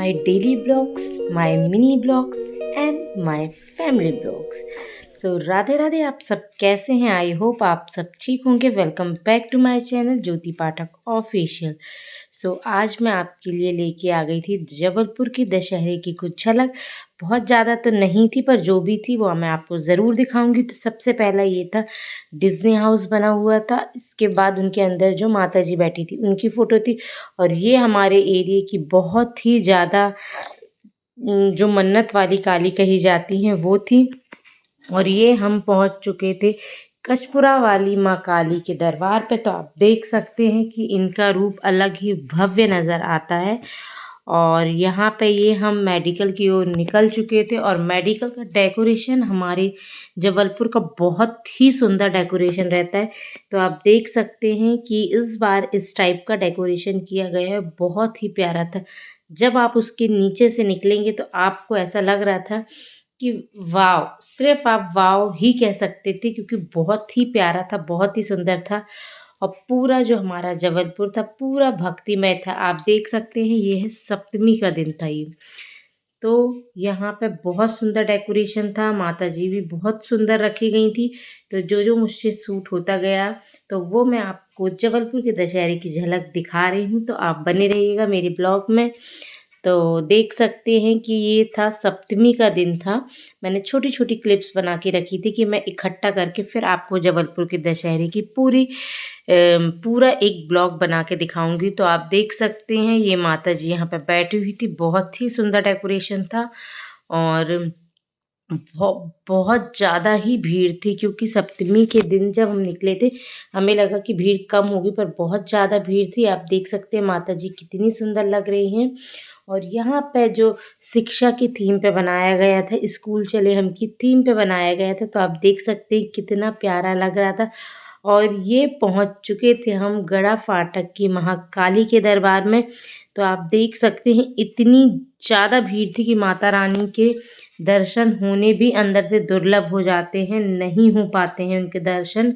my daily blogs, my mini blogs and my family blogs. सो राधे राधे, आप सब कैसे हैं? आई होप आप सब ठीक होंगे। Welcome back to my channel Jyoti Pathak official. So आज मैं आपके लिए लेके आ गई थी जबलपुर की दशहरे की कुछ झलक। बहुत ज़्यादा तो नहीं थी, पर जो भी थी वो मैं आपको ज़रूर दिखाऊंगी। तो सबसे पहला ये था, डिज्नी हाउस बना हुआ था। इसके बाद उनके अंदर जो माता जी बैठी थी उनकी फ़ोटो थी। और ये हमारे एरिया की बहुत ही ज़्यादा जो मन्नत वाली काली कही जाती हैं वो थी। और ये हम पहुंच चुके थे कचपुरा वाली माँ काली के दरबार पे। तो आप देख सकते हैं कि इनका रूप अलग ही भव्य नज़र आता है। और यहाँ पे ये हम मेडिकल की ओर निकल चुके थे। और मेडिकल का डेकोरेशन हमारे जबलपुर का बहुत ही सुंदर डेकोरेशन रहता है। तो आप देख सकते हैं कि इस बार इस टाइप का डेकोरेशन किया गया है, बहुत ही प्यारा था। जब आप उसके नीचे से निकलेंगे तो आपको ऐसा लग रहा था कि वाव, सिर्फ आप वाव ही कह सकते थे, क्योंकि बहुत ही प्यारा था, बहुत ही सुंदर था। और पूरा जो हमारा जबलपुर था पूरा भक्तिमय था। आप देख सकते हैं ये है सप्तमी का दिन था ये। तो यहाँ पे बहुत सुंदर डेकोरेशन था, माता जी भी बहुत सुंदर रखी गई थी। तो जो जो मुझसे सूट होता गया तो वो मैं आपको जबलपुर के दशहरे की झलक दिखा रही हूँ। तो आप बने रहिएगा मेरे ब्लॉग में। तो देख सकते हैं कि ये था सप्तमी का दिन था। मैंने छोटी छोटी क्लिप्स बना के रखी थी कि मैं इकट्ठा करके फिर आपको जबलपुर के दशहरे की पूरा एक ब्लॉग बना के दिखाऊंगी। तो आप देख सकते हैं ये माता जी यहाँ पे बैठी हुई थी, बहुत ही सुंदर डेकोरेशन था। और बहुत ज़्यादा ही भीड़ थी, क्योंकि सप्तमी के दिन जब हम निकले थे हमें लगा कि भीड़ कम होगी, पर बहुत ज़्यादा भीड़ थी। आप देख सकते हैं माता जी कितनी सुंदर लग रही हैं। और यहाँ पे जो शिक्षा की थीम पे बनाया गया था, स्कूल चले हम की थीम पे बनाया गया था। तो आप देख सकते हैं कितना प्यारा लग रहा था। और ये पहुँच चुके थे हम गड़ा फाटक की महाकाली के दरबार में। तो आप देख सकते हैं इतनी ज़्यादा भीड़ थी कि माता रानी के दर्शन होने भी अंदर से दुर्लभ हो जाते हैं, नहीं हो पाते हैं उनके दर्शन।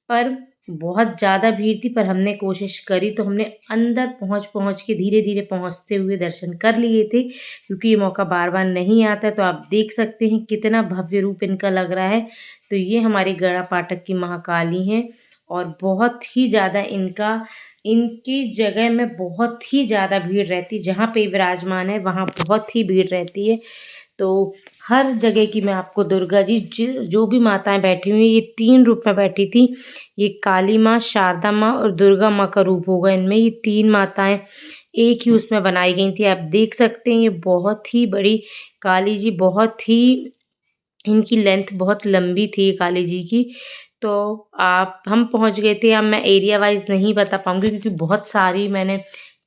पर बहुत ज़्यादा भीड़ थी, पर हमने कोशिश करी तो हमने अंदर पहुँच के धीरे धीरे पहुँचते हुए दर्शन कर लिए थे, क्योंकि ये मौका बार बार नहीं आता है। तो आप देख सकते हैं कितना भव्य रूप इनका लग रहा है। तो ये हमारी गड़ा पाटक की महाकाली हैं। और बहुत ही ज़्यादा इनकी जगह में बहुत ही ज़्यादा भीड़ रहती है। जहाँ पे विराजमान है वहाँ बहुत ही भीड़ रहती है। तो हर जगह की मैं आपको दुर्गा जी जो भी माताएं बैठी हुई हैं, ये 3 रूप में बैठी थी। ये काली माँ, शारदा माँ और दुर्गा माँ का रूप होगा इनमें। ये 3 माताएं एक ही उसमें बनाई गई थी। आप देख सकते हैं ये बहुत ही बड़ी काली जी, बहुत ही इनकी लेंथ बहुत लंबी थी काली जी की। तो आप हम पहुँच गए थे। अब मैं एरिया वाइज़ नहीं बता पाऊँगी, क्योंकि बहुत सारी मैंने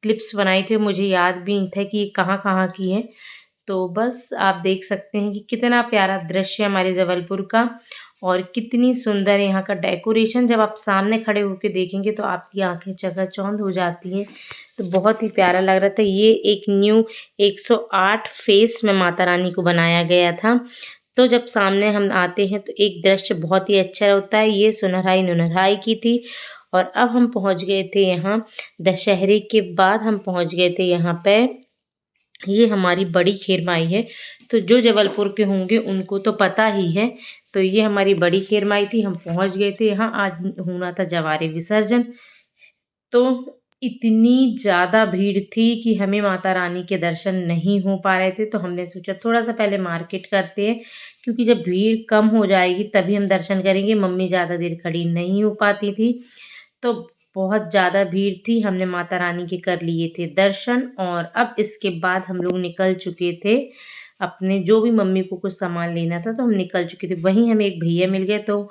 क्लिप्स बनाई थी, मुझे याद भी नहीं था कि ये कहाँ-कहाँ की है। तो बस आप देख सकते हैं कि कितना प्यारा दृश्य है हमारे जबलपुर का। और कितनी सुंदर है यहाँ का डेकोरेशन। जब आप सामने खड़े होके देखेंगे तो आपकी आँखें चकाचौंध हो जाती हैं। तो बहुत ही प्यारा लग रहा था। ये एक न्यू 108 फेस में माता रानी को बनाया गया था। तो जब सामने हम आते हैं तो एक दृश्य बहुत ही अच्छा होता है। ये सुनहराई की थी। और अब हम पहुँच गए थे यहाँ, दशहरे के बाद हम पहुँच गए थे यहाँ पे। ये हमारी बड़ी खेर माई है। तो जो जबलपुर के होंगे उनको तो पता ही है। तो ये हमारी बड़ी खेर माई थी। हम पहुँच गए थे यहाँ, आज होना था जवारे विसर्जन। तो इतनी ज़्यादा भीड़ थी कि हमें माता रानी के दर्शन नहीं हो पा रहे थे। तो हमने सोचा थोड़ा-सा पहले मार्केट करते हैं, क्योंकि जब भीड़ कम हो जाएगी तभी हम दर्शन करेंगे। मम्मी ज़्यादा देर खड़ी नहीं हो पाती थी। तो बहुत ज़्यादा भीड़ थी, हमने माता रानी के कर लिए थे दर्शन। और अब इसके बाद हम लोग निकल चुके थे अपने, जो भी मम्मी को कुछ सामान लेना था तो हम निकल चुके थे। वहीं हमें एक भैया मिल गए, तो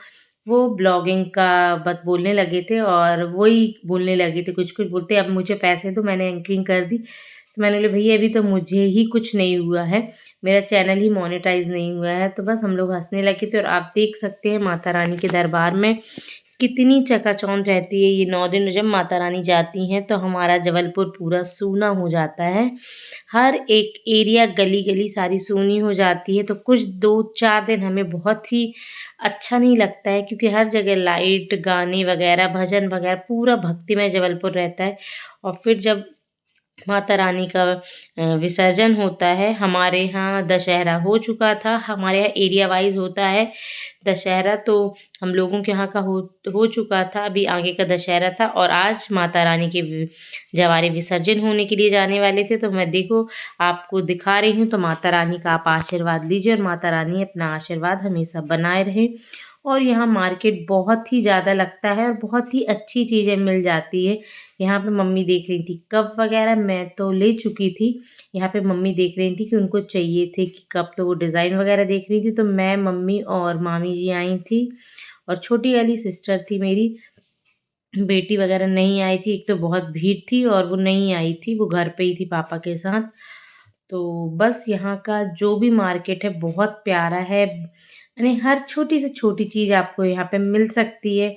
वो ब्लॉगिंग का बात बोलने लगे थे। और वही बोलने लगे थे, कुछ-कुछ बोलते, अब मुझे पैसे दो, मैंने एंकरिंग कर दी। तो मैंने बोला भैया अभी तो मुझे ही कुछ नहीं हुआ है, मेरा चैनल ही मोनेटाइज़ नहीं हुआ है। तो बस हम लोग हँसने लगे थे। और आप देख सकते हैं माता रानी के दरबार में कितनी चकाचौंध रहती है। ये 9 दिन जब माता रानी जाती हैं तो हमारा जबलपुर पूरा सूना हो जाता है। हर एक एरिया, गली-गली सारी सूनी हो जाती है। तो कुछ 2-4 दिन हमें बहुत ही अच्छा नहीं लगता है, क्योंकि हर जगह लाइट, गाने वगैरह, भजन वगैरह, पूरा भक्तिमय जबलपुर रहता है। और फिर जब माता रानी का विसर्जन होता है। हमारे यहाँ दशहरा हो चुका था, हमारे यहाँ एरिया वाइज़ होता है दशहरा, तो हम लोगों के यहाँ का हो चुका था, अभी आगे का दशहरा था और आज माता रानी के जवारे विसर्जन होने के लिए जाने वाले थे। तो मैं देखो आपको दिखा रही हूँ, तो माता रानी का आप आशीर्वाद लीजिए और माता रानी अपना आशीर्वाद हमेशा बनाए रहे। और यहाँ मार्केट बहुत ही ज़्यादा लगता है और बहुत ही अच्छी चीज़ें मिल जाती है। यहाँ पे मम्मी देख रही थी कप वगैरह, मैं तो ले चुकी थी। यहाँ पे मम्मी देख रही थी कि उनको चाहिए थे कि कप, तो वो डिज़ाइन वगैरह देख रही थी। तो मैं, मम्मी और मामी जी आई थी और छोटी वाली सिस्टर थी मेरी, बेटी वगैरह नहीं आई थी। एक तो बहुत भीड़ थी और वो नहीं आई थी, वो घर पे ही थी पापा के साथ। तो बस यहाँ का जो भी मार्केट है बहुत प्यारा है, यानी हर छोटी से छोटी चीज़ आपको यहाँ पे मिल सकती है।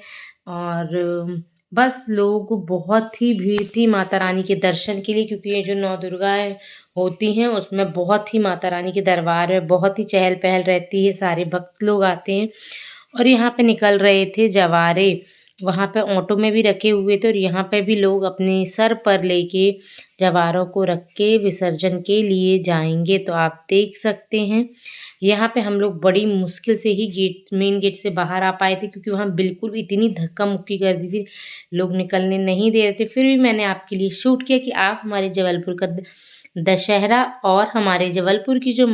और बस लोगों को बहुत ही भीड़ थी माता रानी के दर्शन के लिए, क्योंकि ये जो 9 दुर्गाएँ होती हैं उसमें बहुत ही माता रानी के दरबार में बहुत ही चहल-पहल रहती है, सारे भक्त लोग आते हैं। और यहाँ पे निकल रहे थे जवारे, वहाँ पे ऑटो में भी रखे हुए थे और यहाँ पे भी लोग अपने सर पर लेके जवारों को रख के विसर्जन के लिए जाएँगे। तो आप देख सकते हैं, यहाँ पे हम लोग बड़ी मुश्किल से ही मेन गेट से बाहर आ पाए थे, क्योंकि वहाँ बिल्कुल इतनी धक्का-मुक्की कर दी थी, लोग निकलने नहीं दे रहे थे। फिर भी मैंने आपके लिए शूट किया कि आप हमारे जबलपुर का दशहरा और हमारे जबलपुर की जो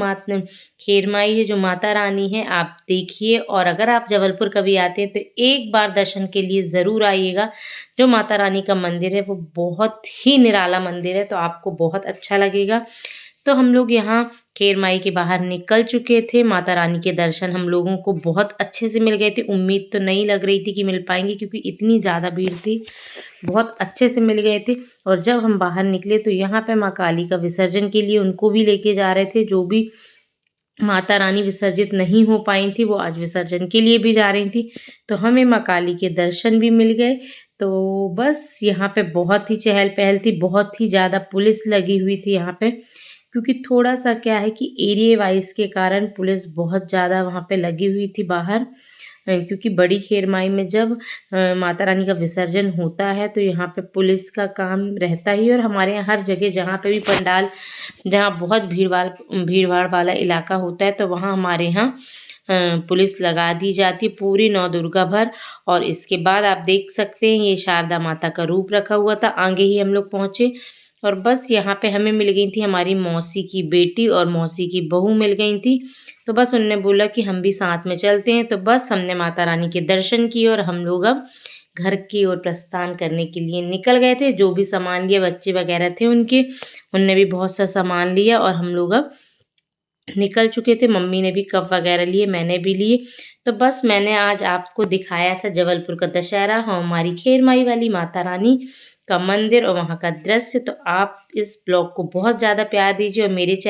खेरमाई है, जो माता रानी है, आप देखिए। और अगर आप जबलपुर कभी आते हैं तो एक बार दर्शन के लिए ज़रूर आइएगा। जो माता रानी का मंदिर है वो बहुत ही निराला मंदिर है, तो आपको बहुत अच्छा लगेगा। तो हम लोग यहाँ खेरमाई के बाहर निकल चुके थे। माता रानी के दर्शन हम लोगों को बहुत अच्छे से मिल गए थे। उम्मीद तो नहीं लग रही थी कि मिल पाएँगे, क्योंकि इतनी ज़्यादा भीड़ थी। बहुत अच्छे से मिल गए थे। और जब हम बाहर निकले तो यहाँ पे माँ काली का विसर्जन के लिए उनको भी लेके जा रहे थे, जो भी माता रानी विसर्जित नहीं हो पाई थी, वो आज विसर्जन के लिए भी जा रही थी। तो हमें माँ काली के दर्शन भी मिल गए। तो बस यहाँ पे बहुत ही चहल-पहल थी, बहुत ही ज़्यादा पुलिस लगी हुई थी यहाँ पे, क्योंकि थोड़ा-सा क्या है कि एरिया वाइज़ के कारण पुलिस बहुत ज़्यादा वहाँ पे लगी हुई थी बाहर। क्योंकि बड़ी खेरमाई में जब माता रानी का विसर्जन होता है तो यहाँ पे पुलिस का काम रहता ही है। और हमारे यहाँ हर जगह जहाँ पे भी पंडाल, जहाँ बहुत भीड़-भाड़ वाला इलाका होता है, तो वहाँ हमारे यहाँ पुलिस लगा दी जाती है पूरी 9 दुर्गा भर। और इसके बाद आप देख सकते हैं ये शारदा माता का रूप रखा हुआ था, आगे ही हम लोग पहुँचे। और बस यहाँ पे हमें मिल गई थी हमारी मौसी की बेटी और मौसी की बहू मिल गई थी। तो बस उन्होंने बोला कि हम भी साथ में चलते हैं, तो बस हमने माता रानी के दर्शन किए और हम लोग अब घर की ओर प्रस्थान करने के लिए निकल गए थे। जो भी सामान लिए बच्चे वगैरह थे उनके, उनने भी बहुत सा सामान लिया और हम लोग अब निकल चुके थे। मम्मी ने भी कप वगैरह लिए, मैंने भी लिए। तो बस मैंने आज आपको दिखाया था जबलपुर का दशहरा, हमारी खेरमाई वाली माता रानी का मंदिर और वहाँ का दृश्य। तो आप इस ब्लॉग को बहुत ज़्यादा प्यार दीजिए और मेरे चैनल